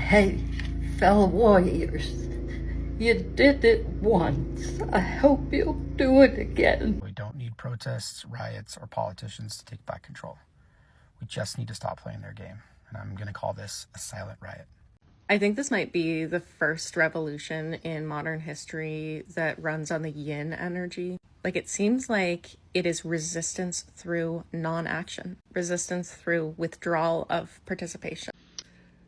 Hey, fellow warriors, you did it once. I hope you'll do it again. We don't need protests, riots, or politicians to take back control. We just need to stop playing their game, and I'm going to call this a silent riot. I think this might be the first revolution in modern history that runs on the yin energy. Like, it seems like it is resistance through non-action, resistance through withdrawal of participation.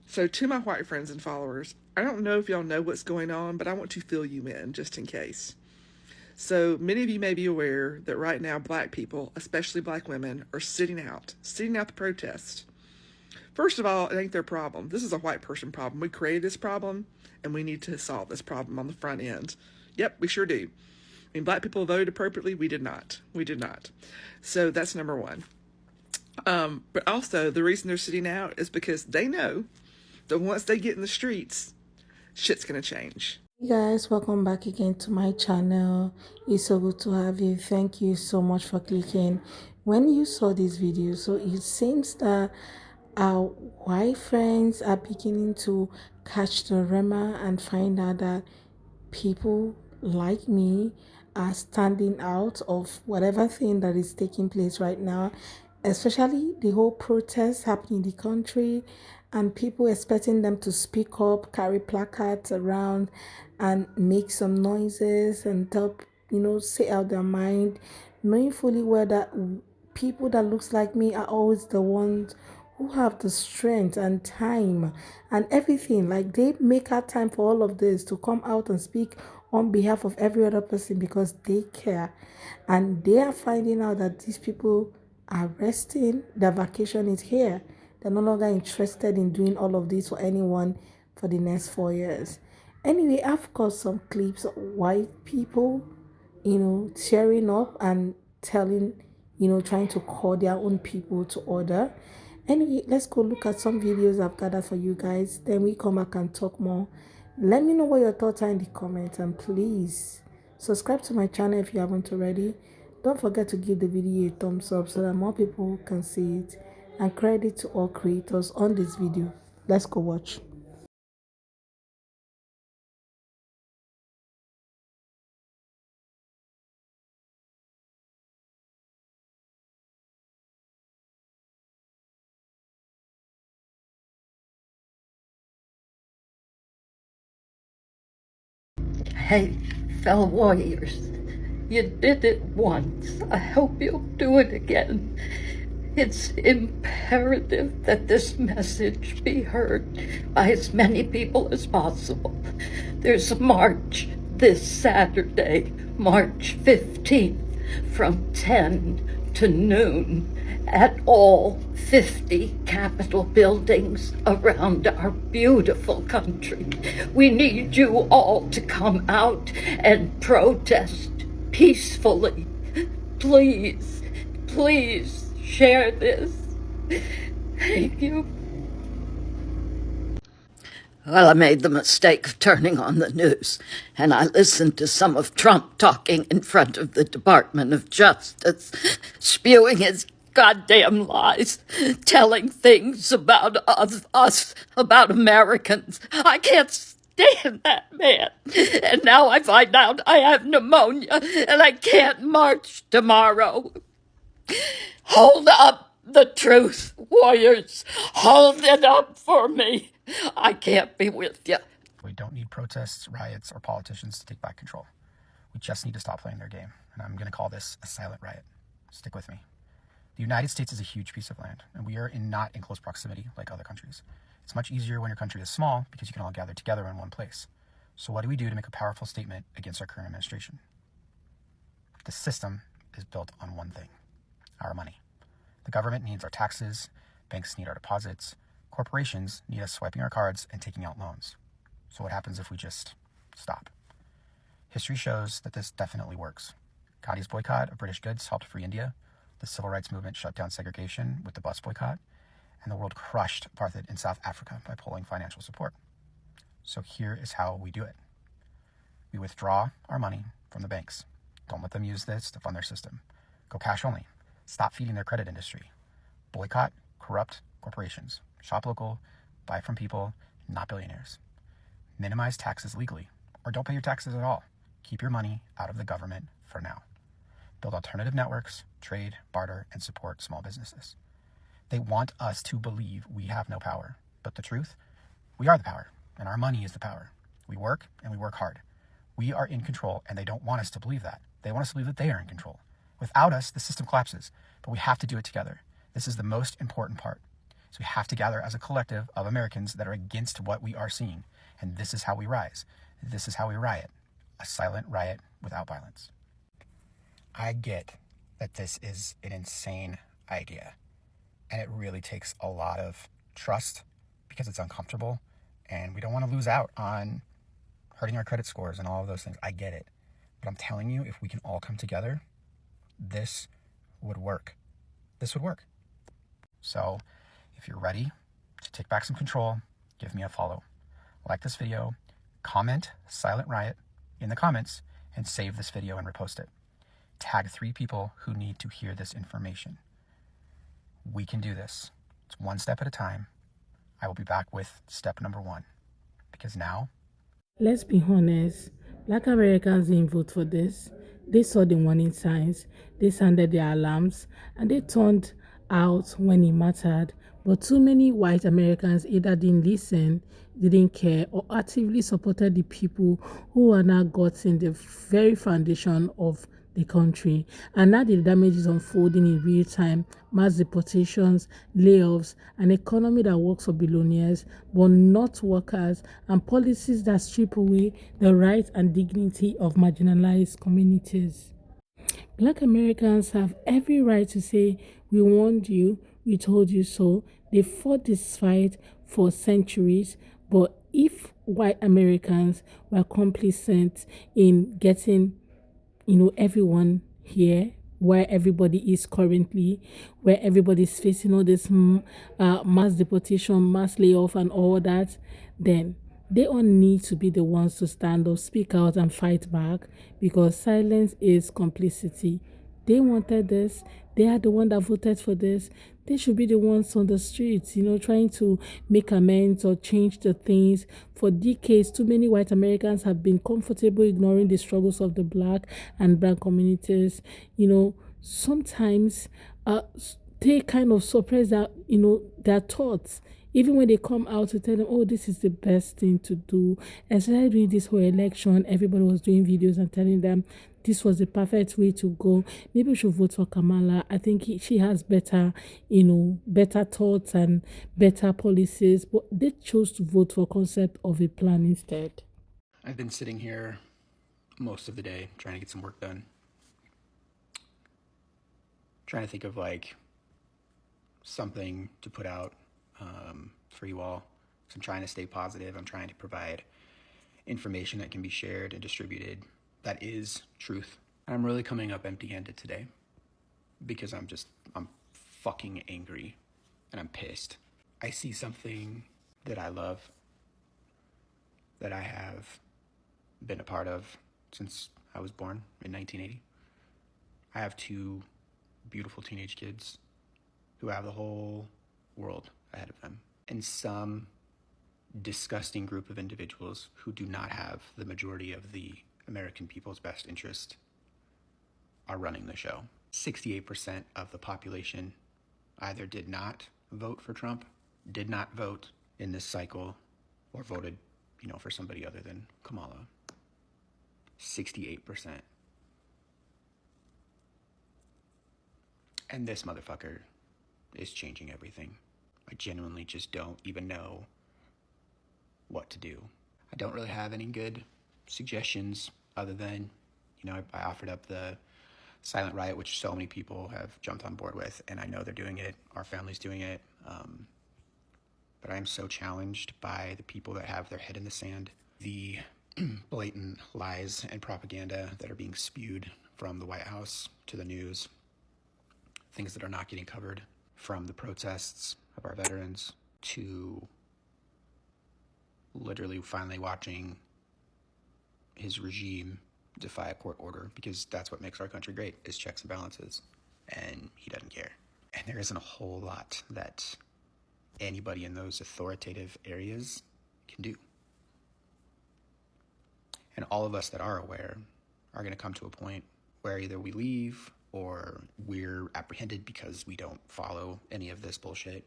So to my white friends and followers, I don't know if y'all know what's going on, but I want to fill you in just in case. So many of you may be aware that right now black people, especially black women, are sitting out the protest. First of all, it ain't their problem. This is a white person problem. We created this problem, and we need to solve this problem on the front end. Yep, we sure do. I mean, black people voted appropriately. We did not. We did not. So that's number one. But also, the reason they're sitting out is because they know that once they get in the streets, shit's gonna change. Hey guys, welcome back again to my channel. It's so good to have you. Thank you so much for clicking when you saw this video. So it seems that our white friends are beginning to catch the rumor and find out that people like me are standing out of whatever thing that is taking place right now, especially the whole protest happening in the country and people expecting them to speak up, carry placards around and make some noises and tell, say out their mind, knowing fully well that people that looks like me are always the ones who have the strength and time and everything. Like, they make out time for all of this to come out and speak on behalf of every other person because they care. And they are finding out that these people are resting, their vacation is here. They're no longer interested in doing all of this for anyone for the next 4 years. Anyway, I've got some clips of white people, tearing up and telling, trying to call their own people to order. Anyway, let's go look at some videos I've gathered for you guys. Then we come back and talk more. Let me know what your thoughts are in the comments, and please subscribe to my channel if you haven't already. Don't forget to give the video a thumbs up so that more people can see it. And credit to all creators on this video. Let's go watch. Hey, fellow warriors, you did it once. I hope you'll do it again. It's imperative that this message be heard by as many people as possible. There's a march this Saturday, March 15th, from 10 to noon at all 50 Capitol buildings around our beautiful country. We need you all to come out and protest peacefully. Please, please share this. Thank you. Well, I made the mistake of turning on the news, and I listened to some of Trump talking in front of the Department of Justice, spewing his goddamn lies, telling things about us, about Americans. I can't stand that man. And now I find out I have pneumonia, and I can't march tomorrow. Hold up the truth, warriors. Hold it up for me. I can't be with you. We don't need protests, riots, or politicians to take back control. We just need to stop playing their game, and I'm going to call this a silent riot. Stick with me. The United States is a huge piece of land, and we are not in close proximity like other countries. It's much easier when your country is small because you can all gather together in one place. So what do we do to make a powerful statement against our current administration? The system is built on one thing: our money. The government needs our taxes, banks need our deposits, corporations need us swiping our cards and taking out loans. So what happens if we just stop? History shows that this definitely works. Gandhi's boycott of British goods helped free India. The civil rights movement shut down segregation with the bus boycott, and the world crushed apartheid in South Africa by pulling financial support. So here is how we do it. We withdraw our money from the banks. Don't let them use this to fund their system. Go cash only. Stop feeding their credit industry. Boycott corrupt corporations. Shop local, buy from people, not billionaires. Minimize taxes legally, or don't pay your taxes at all. Keep your money out of the government for now. Build alternative networks, trade, barter, and support small businesses. They want us to believe we have no power, but the truth, we are the power, and our money is the power. We work, and we work hard. We are in control, and they don't want us to believe that. They want us to believe that they are in control. Without us, the system collapses, but we have to do it together. This is the most important part. So we have to gather as a collective of Americans that are against what we are seeing, and this is how we rise. This is how we riot. A silent riot without violence. I get that this is an insane idea, and it really takes a lot of trust because it's uncomfortable, and we don't want to lose out on hurting our credit scores and all of those things. I get it. But I'm telling you, if we can all come together, this would work. This would work. So if you're ready to take back some control, give me a follow. Like this video, comment Silent Riot in the comments, and save this video and repost it. Tag 3 people who need to hear this information. We can do this. It's one step at a time. I will be back with step number 1. Because now, let's be honest, Black Americans didn't vote for this. They saw the warning signs, they sounded their alarms, and they turned out when it mattered. But too many white Americans either didn't listen, didn't care, or actively supported the people who are now in the very foundation of the country. And now the damage is unfolding in real time. Mass deportations, layoffs, an economy that works for billionaires but not workers, and policies that strip away the rights and dignity of marginalized communities. Black Americans have every right to say, we warned you, we told you so. They fought this fight for centuries, but if white Americans were complicit in getting everyone here where everybody is currently, where everybody's facing all this mass deportation, mass layoff and all that, then they all need to be the ones to stand up, speak out and fight back, because silence is complicity. They wanted this. They are the one that voted for this. They should be the ones on the streets, trying to make amends or change the things. For decades, too many white Americans have been comfortable ignoring the struggles of the Black and brown communities. Sometimes they kind of suppress their thoughts. Even when they come out to tell them, oh, this is the best thing to do. Especially during this whole election, everybody was doing videos and telling them this was the perfect way to go. Maybe we should vote for Kamala. I think she has better thoughts and better policies. But they chose to vote for concept of a plan instead. I've been sitting here most of the day trying to get some work done. Trying to think of something to put out for you all. So I'm trying to stay positive. I'm trying to provide information that can be shared and distributed that is truth. I'm really coming up empty-handed today because I'm fucking angry and I'm pissed. I see something that I love, that I have been a part of since I was born in 1980. I have 2 beautiful teenage kids who have the whole world ahead of them, and some disgusting group of individuals who do not have the majority of the American people's best interest are running the show. 68% of the population either did not vote for Trump, did not vote in this cycle, or voted, for somebody other than Kamala. 68%. And this motherfucker is changing everything. I genuinely just don't even know what to do. I don't really have any good suggestions other than, I offered up the silent riot, which so many people have jumped on board with, and I know they're doing it. Our family's doing it. But I am so challenged by the people that have their head in the sand, the blatant lies and propaganda that are being spewed from the White House to the news, things that are not getting covered, from the protests of our veterans to literally finally watching his regime defy a court order, because that's what makes our country great, is checks and balances, and he doesn't care. And there isn't a whole lot that anybody in those authoritative areas can do. And all of us that are aware are going to come to a point where either we leave or we're apprehended because we don't follow any of this bullshit.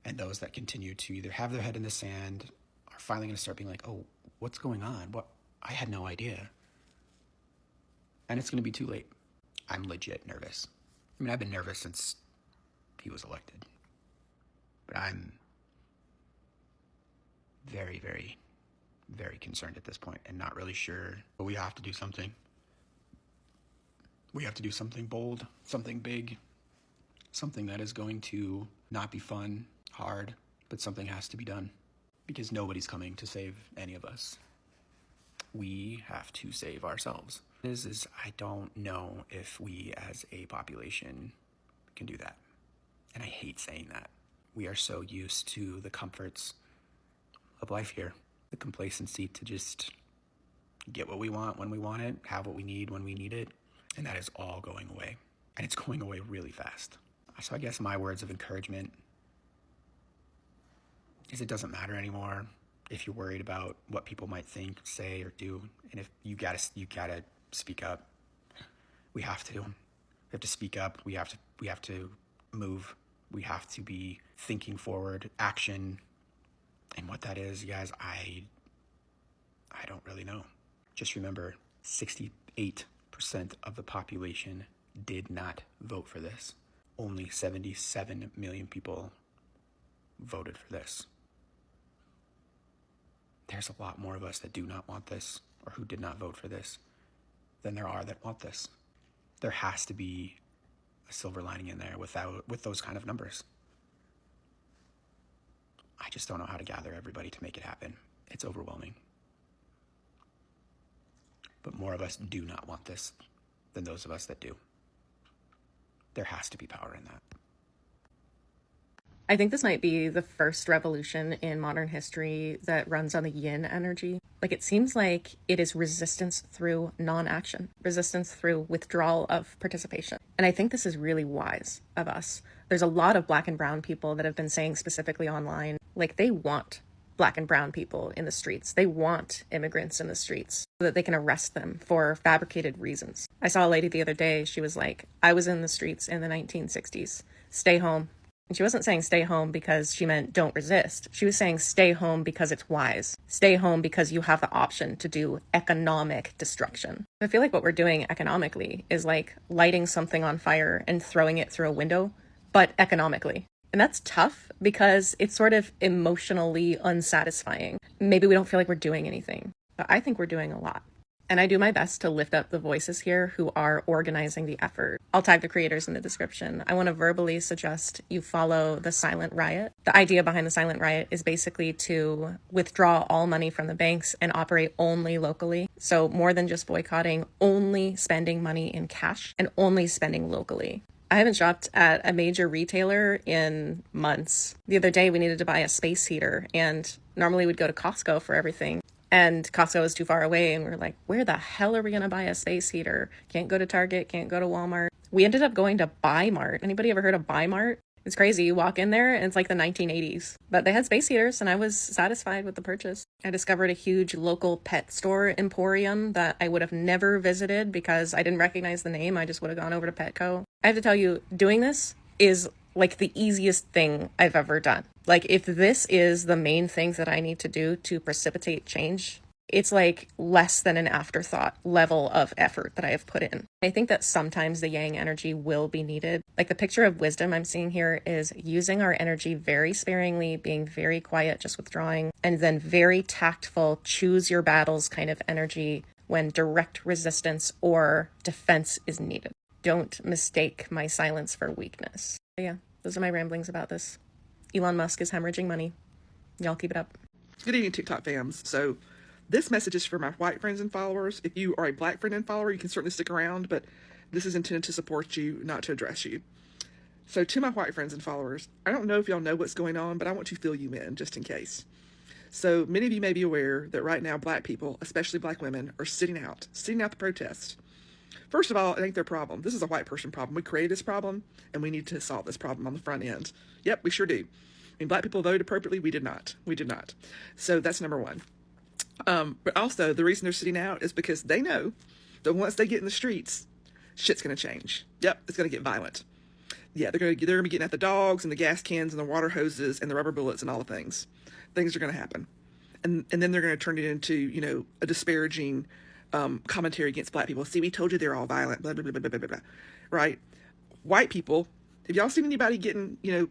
And those that continue to either have their head in the sand are finally going to start being like, oh, what's going on? What? I had no idea. And it's going to be too late. I'm legit nervous. I mean, I've been nervous since he was elected. But I'm very, very, very concerned at this point and not really sure. But we have to do something. We have to do something bold, something big, something that is going to not be fun, hard, but something has to be done because nobody's coming to save any of us. We have to save ourselves. I don't know if we as a population can do that. And I hate saying that. We are so used to the comforts of life here, the complacency to just get what we want when we want it, have what we need when we need it. And that is all going away. And it's going away really fast. So I guess my words of encouragement is it doesn't matter anymore if you're worried about what people might think, say, or do. And if you gotta speak up. We have to. We have to speak up. We have to move. We have to be thinking forward, action. And what that is, guys, I don't really know. Just remember, 68% of the population did not vote for this. Only 77 million people voted for this. There's a lot more of us that do not want this or who did not vote for this than there are that want this. There has to be a silver lining in there with those kind of numbers. I just don't know how to gather everybody to make it happen. It's overwhelming. But more of us do not want this than those of us that do. There has to be power in that. I think this might be the first revolution in modern history that runs on the yin energy. Like, it seems like it is resistance through non-action, resistance through withdrawal of participation. And I think this is really wise of us. There's a lot of Black and brown people that have been saying specifically online, like, they want Black and brown people in the streets. They want immigrants in the streets so that they can arrest them for fabricated reasons. I saw a lady the other day. She was like, I was in the streets in the 1960s. Stay home. And she wasn't saying stay home because she meant don't resist. She was saying stay home because it's wise. Stay home because you have the option to do economic destruction. I feel like what we're doing economically is like lighting something on fire and throwing it through a window, but economically. And that's tough because it's sort of emotionally unsatisfying. Maybe we don't feel like we're doing anything, but I think we're doing a lot. And I do my best to lift up the voices here who are organizing the effort. I'll tag the creators in the description. I want to verbally suggest you follow the Silent Riot. The idea behind the Silent Riot is basically to withdraw all money from the banks and operate only locally. So more than just boycotting, only spending money in cash and only spending locally. I haven't shopped at a major retailer in months. The other day we needed to buy a space heater, and normally we'd go to Costco for everything. And Costco is too far away, and we're like, where the hell are we going to buy a space heater? Can't go to Target, can't go to Walmart. We ended up going to Buy Mart. Anybody ever heard of Buy Mart? It's crazy. You walk in there and it's like the 1980s. But they had space heaters and I was satisfied with the purchase. I discovered a huge local pet store emporium that I would have never visited because I didn't recognize the name. I just would have gone over to Petco. I have to tell you, doing this is like the easiest thing I've ever done. Like, if this is the main things that I need to do to precipitate change, it's like less than an afterthought level of effort that I have put in. I think that sometimes the yang energy will be needed. Like, the picture of wisdom I'm seeing here is using our energy very sparingly, being very quiet, just withdrawing, and then very tactful, choose your battles kind of energy when direct resistance or defense is needed. Don't mistake my silence for weakness. But yeah, those are my ramblings about this. Elon Musk is hemorrhaging money. Y'all keep it up. Good evening, TikTok fams. So this message is for my white friends and followers. If you are a Black friend and follower, you can certainly stick around, but this is intended to support you, not to address you. So to my white friends and followers, I don't know if y'all know what's going on, but I want to fill you in just in case. So many of you may be aware that right now Black people, especially Black women, are sitting out the protest. First of all, it ain't their problem. This is a white person problem. We created this problem, and we need to solve this problem on the front end. Yep, we sure do. mean, black people voted appropriately. We did not. We did not. So that's number one. But also, the reason they're sitting out is because they know that once they get in the streets, shit's going to change. Yep, it's going to get violent. Yeah, they're going to be getting at the dogs and the gas cans and the water hoses and the rubber bullets and all the things. Things are going to happen. And then they're going to turn it into, you know, a disparaging commentary against black people. See, we told you they're all violent, blah, blah, blah, blah, blah, blah, blah. Right? White people, have y'all seen anybody getting, you know,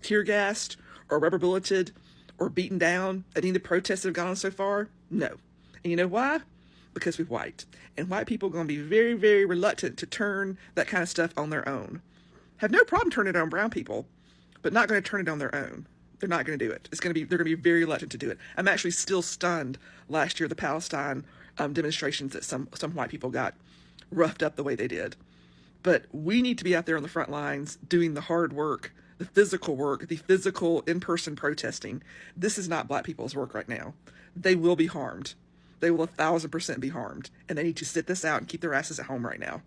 tear gassed or rubber bulleted or beaten down at any of the protests that have gone on so far? No. And you know why? Because we're white. And white people are going to be very, very reluctant to turn that kind of stuff on their own. Have no problem turning it on brown people, but not going to turn it on their own. They're not going to do it. They're going to be very reluctant to do it. I'm actually still stunned last year, the Palestine demonstrations that some white people got roughed up the way they did. But we need to be out there on the front lines doing the hard work, the physical in-person protesting. This is not black people's work right now. They will be harmed. They will 1,000% be harmed. And they need to sit this out and keep their asses at home right now.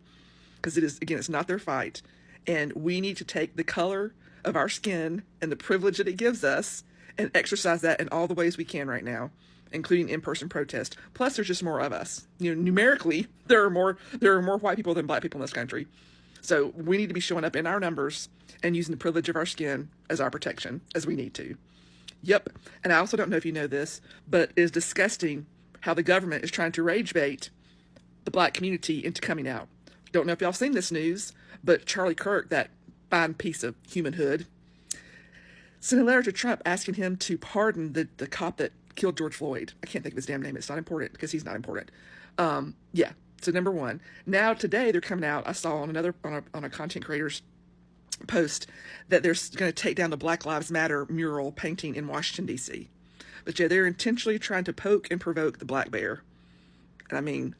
Because it is, again, it's not their fight. And we need to take the color of our skin and the privilege that it gives us and exercise that in all the ways we can right now, including in-person protest. Plus, there's just more of us. You know, numerically, there are more white people than black people in this country. So we need to be showing up in our numbers and using the privilege of our skin as our protection, as we need to. Yep. And I also don't know if you know this, but it is disgusting how the government is trying to rage bait the black community into coming out. Don't know if y'all seen this news, but Charlie Kirk, that fine piece of humanhood, sent a letter to Trump asking him to pardon the cop that killed George Floyd. I can't think of his damn name. It's not important because he's not important. Yeah. So number one. Now today they're coming out. I saw on a content creator's post that they're going to take down the Black Lives Matter mural painting in Washington D.C. But yeah, they're intentionally trying to poke and provoke the black bear. And I mean,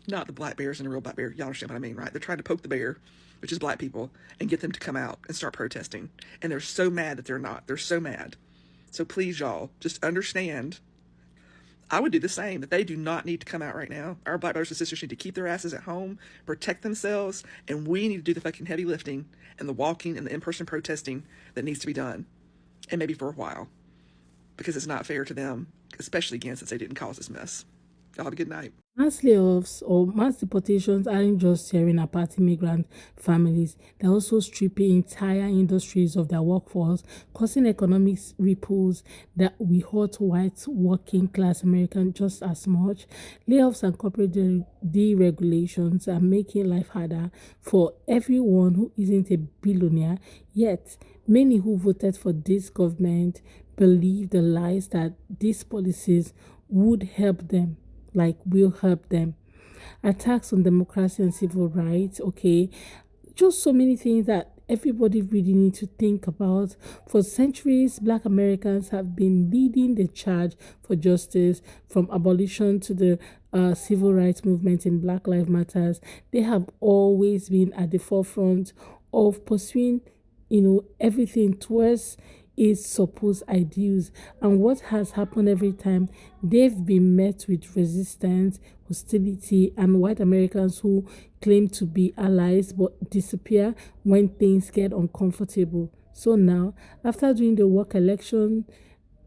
not the black bears and the real black bear. Y'all understand what I mean, right? They're trying to poke the bear, which is black people, and get them to come out and start protesting. And they're so mad that they're not. They're so mad. So please, y'all, just understand. I would do the same, that they do not need to come out right now. Our black brothers and sisters need to keep their asses at home, protect themselves, and we need to do the fucking heavy lifting and the walking and the in-person protesting that needs to be done. And maybe for a while. Because it's not fair to them, especially again since they didn't cause this mess. Y'all have a good night. Mass layoffs or mass deportations aren't just tearing apart immigrant families, they're also stripping entire industries of their workforce, causing economic ripples that we hurt white working class Americans just as much. Layoffs and corporate deregulations are making life harder for everyone who isn't a billionaire, yet many who voted for this government believe the lies that these policies would help them, like will help them. Attacks on democracy and civil rights, okay, just so many things that everybody really need to think about. For centuries, black Americans have been leading the charge for justice, from abolition to the civil rights movement in Black Lives Matters. They have always been at the forefront of pursuing, everything towards its supposed ideals. And what has happened every time? They've been met with resistance, hostility, and white Americans who claim to be allies but disappear when things get uncomfortable. So now, after doing the work election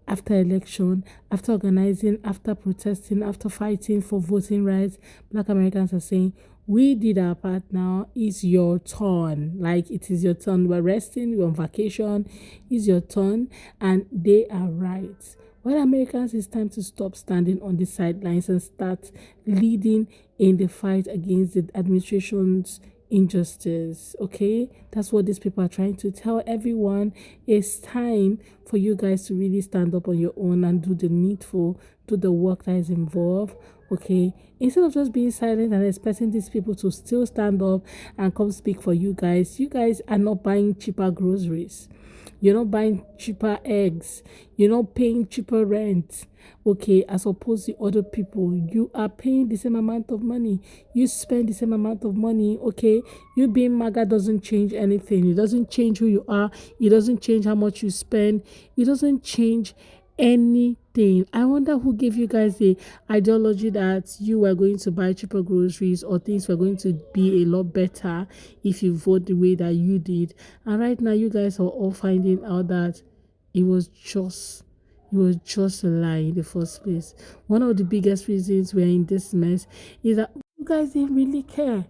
after election, after organizing, after protesting, after fighting for voting rights, black Americans are saying, we did our part, now it's your turn. Like, it is your turn. We're resting, we're on vacation, it's your turn. And they are right. White Americans, it's time to stop standing on the sidelines and start leading in the fight against the administration's injustice. Okay, that's what these people are trying to tell everyone. It's time for you guys to really stand up on your own and do the needful, do the work that is involved. Okay, instead of just being silent and expecting these people to still stand up and come speak for you guys are not buying cheaper groceries, you're not buying cheaper eggs, you're not paying cheaper rent, okay, as opposed to other people. You are paying the same amount of money, you spend the same amount of money. Okay, you being MAGA doesn't change anything. It doesn't change who you are, it doesn't change how much you spend, it doesn't change anything. I wonder who gave you guys the ideology that you were going to buy cheaper groceries or things were going to be a lot better if you vote the way that you did. And right now you guys are all finding out that it was just a lie in the first place. One of the biggest reasons we're in this mess is that you guys didn't really care.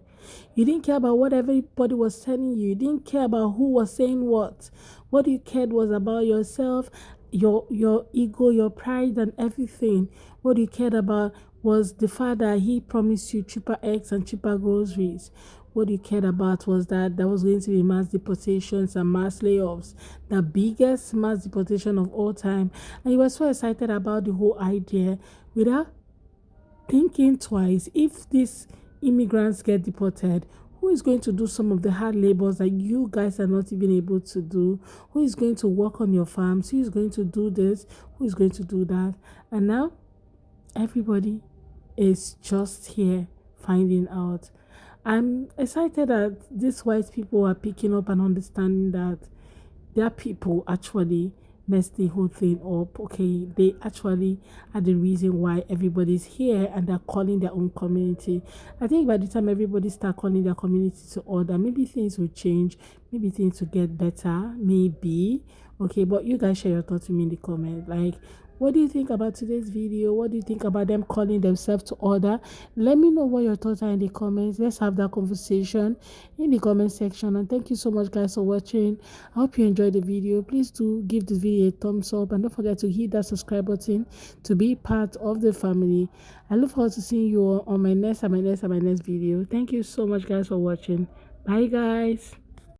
You didn't care about what everybody was telling you. You didn't care about who was saying what. What you cared was about yourself, your ego, your pride, and everything. What you cared about was the fact that he promised you cheaper eggs and cheaper groceries. What you cared about was that there was going to be mass deportations and mass layoffs, the biggest mass deportation of all time. And you were so excited about the whole idea without thinking twice. If these immigrants get deported, who is going to do some of the hard labors that you guys are not even able to do? Who is going to work on your farms? Who is going to do this? Who is going to do that? And now everybody is just here finding out. I'm excited that these white people are picking up and understanding that their people actually messed the whole thing up. Okay, they actually are the reason why everybody's here and they're calling their own community. I think by the time everybody start calling their community to order, maybe things will change, maybe things will get better, maybe. Okay, but you guys share your thoughts with me in the comment. Like, what do you think about today's video? What do you think about them calling themselves to order? Let me know what your thoughts are in the comments. Let's have that conversation in the comment section. And thank you so much, guys, for watching. I hope you enjoyed the video. Please do give this video a thumbs up and don't forget to hit that subscribe button to be part of the family. I look forward to seeing you all on my next video. Thank you so much, guys, for watching. Bye, guys.